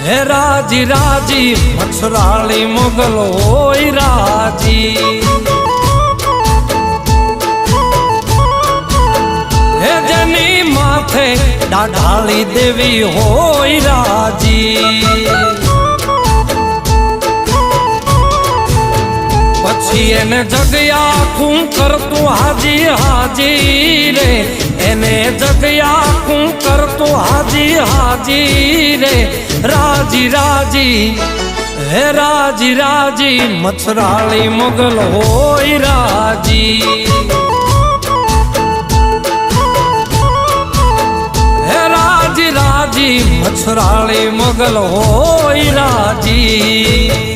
હે રાજી રાજી મચ્છરાળી મોગલ હોય રાજી, હે જેની માથે દાઢાળી દેવી હોય રાજી, પછી એને જગ્યા ખું કરતું હાજી હાજી રે, એને જગ્યા ખું કરતું હાજી હાજી રે, રાજી રાજી હે રાજી રાજી મચ્છરાળી મોગલ હોય રાજી, હે રાજી રાજી મચ્છરાળી મોગલ હોય રાજી।